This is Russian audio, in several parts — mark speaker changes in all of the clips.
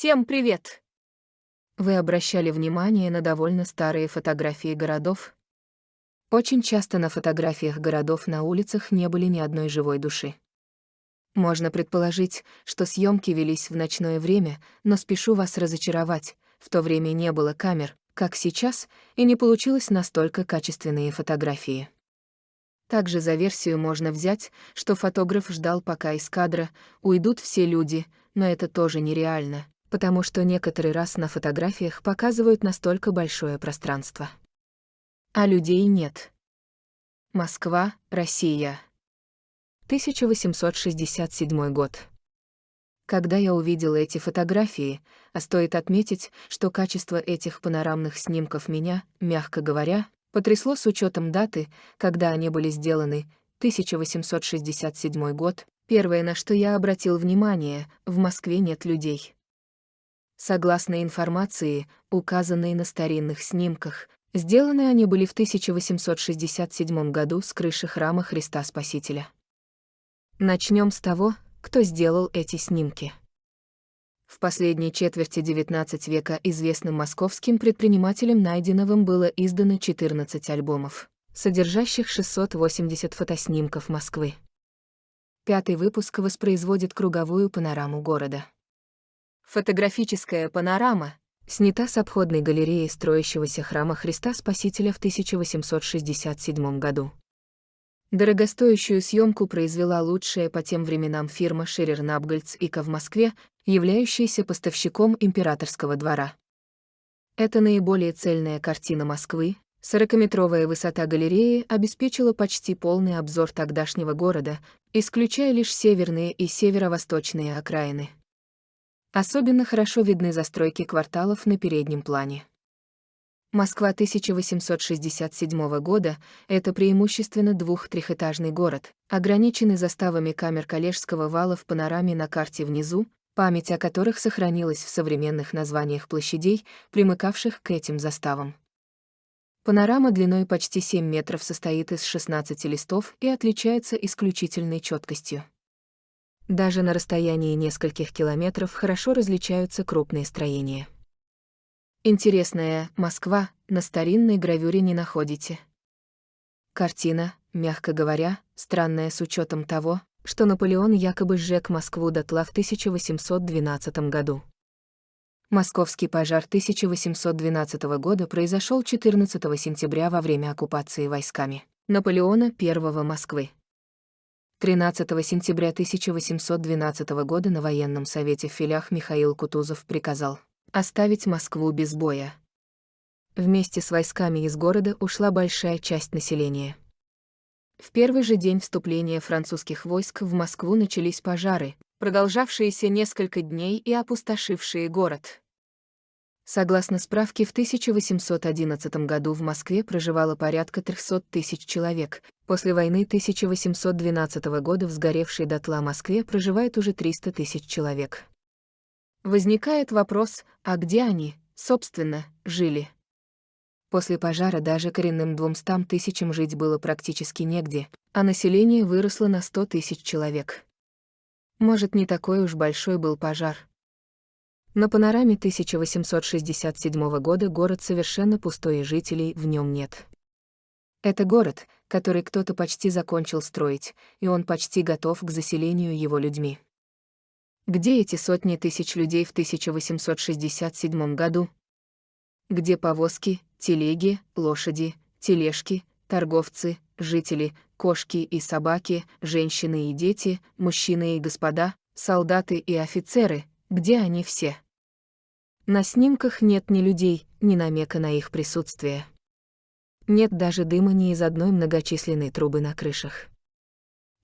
Speaker 1: Всем привет! Вы обращали внимание на довольно старые фотографии городов? Очень часто на фотографиях городов на улицах не были ни одной живой души. Можно предположить, что съемки велись в ночное время, но спешу вас разочаровать, в то время не было камер, как сейчас, и не получилось настолько качественные фотографии. Также за версию можно взять, что фотограф ждал, пока из кадра уйдут все люди, но это тоже нереально, потому что некоторый раз на фотографиях показывают настолько большое пространство. А людей нет. Москва, Россия. 1867 год. Когда я увидела эти фотографии, а стоит отметить, что качество этих панорамных снимков меня, мягко говоря, потрясло с учетом даты, когда они были сделаны, 1867 год, первое, на что я обратил внимание, в Москве нет людей. Согласно информации, указанной на старинных снимках, сделаны они были в 1867 году с крыши храма Христа Спасителя. Начнем с того, кто сделал эти снимки. В последней четверти XIX века известным московским предпринимателем Найденовым было издано 14 альбомов, содержащих 680 фотоснимков Москвы. Пятый выпуск воспроизводит круговую панораму города. Фотографическая панорама снята с обходной галереи строящегося храма Христа Спасителя в 1867 году. Дорогостоящую съемку произвела лучшая по тем временам фирма Ширер-Набгольц ИК в Москве, являющаяся поставщиком императорского двора. Это наиболее цельная картина Москвы. 40-метровая высота галереи обеспечила почти полный обзор тогдашнего города, исключая лишь северные и северо-восточные окраины. Особенно хорошо видны застройки кварталов на переднем плане. Москва 1867 года — это преимущественно двух-трехэтажный город, ограниченный заставами камер Коллежского вала в панораме на карте внизу, память о которых сохранилась в современных названиях площадей, примыкавших к этим заставам. Панорама длиной почти 7 метров состоит из 16 листов и отличается исключительной четкостью. Даже на расстоянии нескольких километров хорошо различаются крупные строения. Интересная Москва на старинной гравюре не находите. Картина, мягко говоря, странная с учетом того, что Наполеон якобы сжег Москву дотла в 1812 году. Московский пожар 1812 года произошел 14 сентября во время оккупации войсками Наполеона I Москвы. 13 сентября 1812 года на военном совете в Филях Михаил Кутузов приказал оставить Москву без боя. Вместе с войсками из города ушла большая часть населения. В первый же день вступления французских войск в Москву начались пожары, продолжавшиеся несколько дней и опустошившие город. Согласно справке, в 1811 году в Москве проживало порядка 300 тысяч человек. После войны 1812 года в сгоревшей дотла Москве проживает уже 300 тысяч человек. Возникает вопрос, а где они, собственно, жили? После пожара даже коренным 200 тысячам жить было практически негде, а население выросло на 100 тысяч человек. Может, не такой уж большой был пожар. На панораме 1867 года город совершенно пустой и жителей в нем нет. Это город, который кто-то почти закончил строить, и он почти готов к заселению его людьми. Где эти сотни тысяч людей в 1867 году? Где повозки, телеги, лошади, тележки, торговцы, жители, кошки и собаки, женщины и дети, мужчины и господа, солдаты и офицеры, где они все? На снимках нет ни людей, ни намека на их присутствие. Нет даже дыма ни из одной многочисленной трубы на крышах.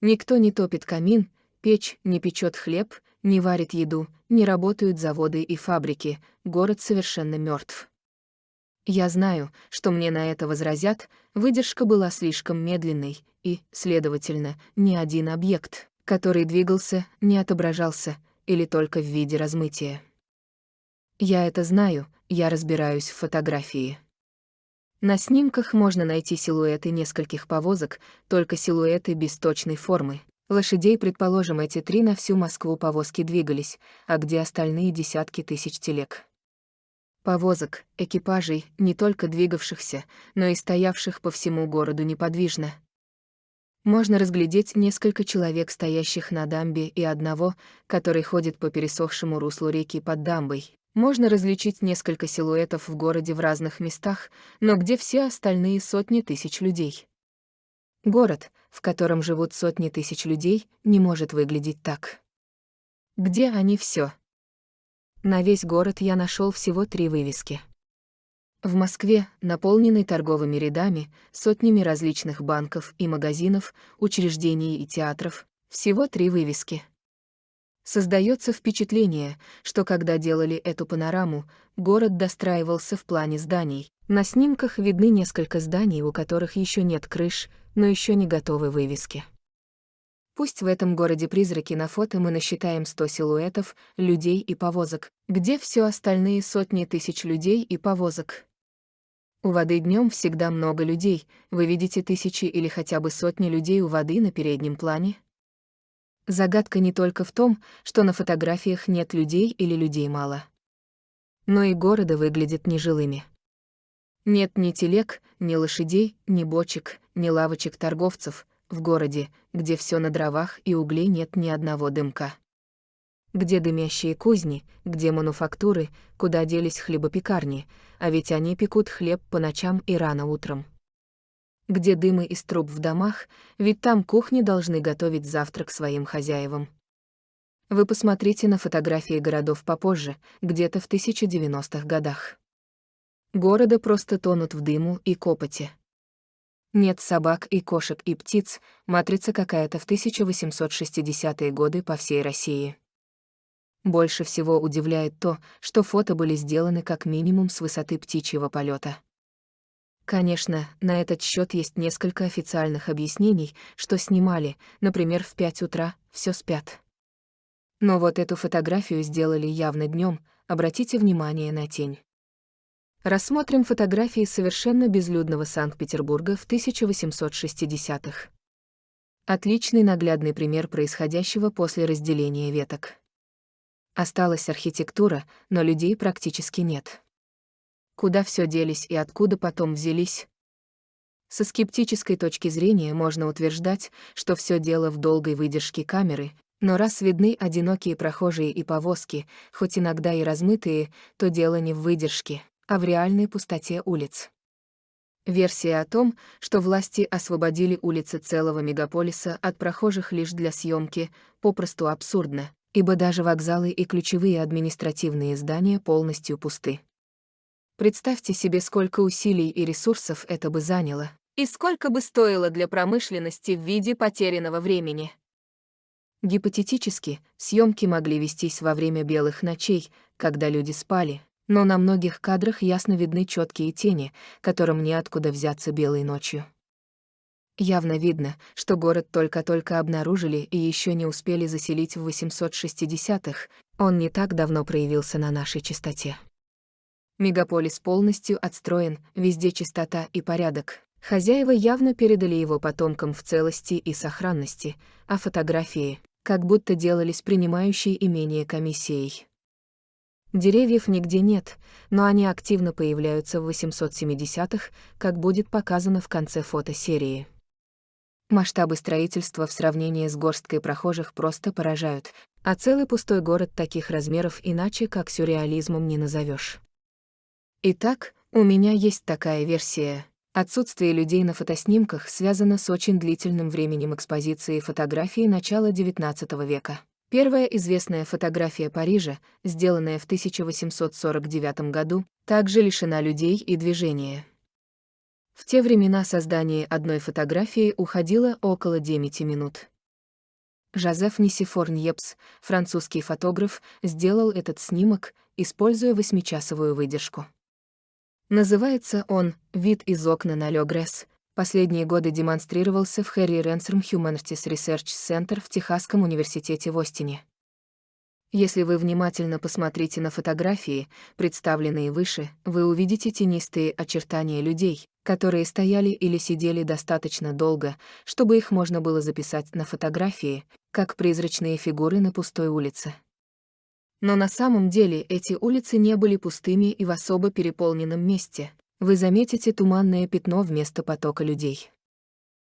Speaker 1: Никто не топит камин, печь не печет хлеб, не варит еду, не работают заводы и фабрики, город совершенно мертв. Я знаю, что мне на это возразят, выдержка была слишком медленной, и, следовательно, ни один объект, который двигался, не отображался, или только в виде размытия. Я это знаю, я разбираюсь в фотографии. На снимках можно найти силуэты нескольких повозок, только силуэты без точной формы, Лошадей, предположим, эти 3 на всю Москву повозки двигались, а где остальные десятки тысяч телег? Повозок, экипажей, не только двигавшихся, но и стоявших по всему городу неподвижно. Можно разглядеть несколько человек, стоящих на дамбе, и одного, который ходит по пересохшему руслу реки под дамбой. Можно различить несколько силуэтов в городе в разных местах, но где все остальные сотни тысяч людей? Город, в котором живут сотни тысяч людей, не может выглядеть так. Где они все? На весь город я нашел всего 3 вывески. В Москве, наполненной торговыми рядами, сотнями различных банков и магазинов, учреждений и театров, всего 3 вывески. Создается впечатление, что когда делали эту панораму, город достраивался в плане зданий. На снимках видны несколько зданий, у которых еще нет крыш, но еще не готовы вывески. Пусть в этом городе-призраке на фото мы насчитаем 100 силуэтов, людей и повозок, где все остальные сотни тысяч людей и повозок. У воды днем всегда много людей, вы видите тысячи или хотя бы сотни людей у воды на переднем плане? Загадка не только в том, что на фотографиях нет людей или людей мало. Но и города выглядят нежилыми. Нет ни телег, ни лошадей, ни бочек, ни лавочек торговцев, в городе, где все на дровах и угле, нет ни одного дымка. Где дымящие кузни, где мануфактуры, куда делись хлебопекарни, а ведь они пекут хлеб по ночам и рано утром. Где дымы из труб в домах, ведь там кухни должны готовить завтрак своим хозяевам. Вы посмотрите на фотографии городов попозже, где-то в 1090-х годах. Города просто тонут в дыму и копоти. Нет собак и кошек и птиц, матрица какая-то в 1860-е годы по всей России. Больше всего удивляет то, что фото были сделаны как минимум с высоты птичьего полета. Конечно, на этот счет есть несколько официальных объяснений, что снимали, например, в 5 утра, все спят. Но вот эту фотографию сделали явно днем. Обратите внимание на тень. Рассмотрим фотографии совершенно безлюдного Санкт-Петербурга в 1860-х. Отличный наглядный пример происходящего после разделения веток. Осталась архитектура, но людей практически нет. Куда все делись и откуда потом взялись? Со скептической точки зрения можно утверждать, что все дело в долгой выдержке камеры, но раз видны одинокие прохожие и повозки, хоть иногда и размытые, то дело не в выдержке, а в реальной пустоте улиц. Версия о том, что власти освободили улицы целого мегаполиса от прохожих лишь для съемки, попросту абсурдна, ибо даже вокзалы и ключевые административные здания полностью пусты. Представьте себе, сколько усилий и ресурсов это бы заняло, и сколько бы стоило для промышленности в виде потерянного времени. Гипотетически, съемки могли вестись во время белых ночей, когда люди спали, но на многих кадрах ясно видны четкие тени, которым неоткуда взяться белой ночью. Явно видно, что город только-только обнаружили и еще не успели заселить в 860-х, он не так давно проявился на нашей чистоте. Мегаполис полностью отстроен, везде чистота и порядок. Хозяева явно передали его потомкам в целости и сохранности, а фотографии как будто делались принимающей имение комиссией. Деревьев нигде нет, но они активно появляются в 870-х, как будет показано в конце фотосерии. Масштабы строительства в сравнении с горсткой прохожих просто поражают, а целый пустой город таких размеров иначе как сюрреализмом не назовешь. Итак, у меня есть такая версия. Отсутствие людей на фотоснимках связано с очень длительным временем экспозиции фотографий начала XIX века. Первая известная фотография Парижа, сделанная в 1849 году, также лишена людей и движения. В те времена создание одной фотографии уходило около 9 минут. Жозеф Нисифор Ньепс, французский фотограф, сделал этот снимок, используя 8-часовую выдержку. Называется он «Вид из окна на Ле Гресс». Последние годы демонстрировался в Harry Ransom Humanities Research Center в Техасском университете в Остине. Если вы внимательно посмотрите на фотографии, представленные выше, вы увидите тенистые очертания людей, которые стояли или сидели достаточно долго, чтобы их можно было записать на фотографии, как призрачные фигуры на пустой улице. Но на самом деле эти улицы не были пустыми и в особо переполненном месте. Вы заметите туманное пятно вместо потока людей.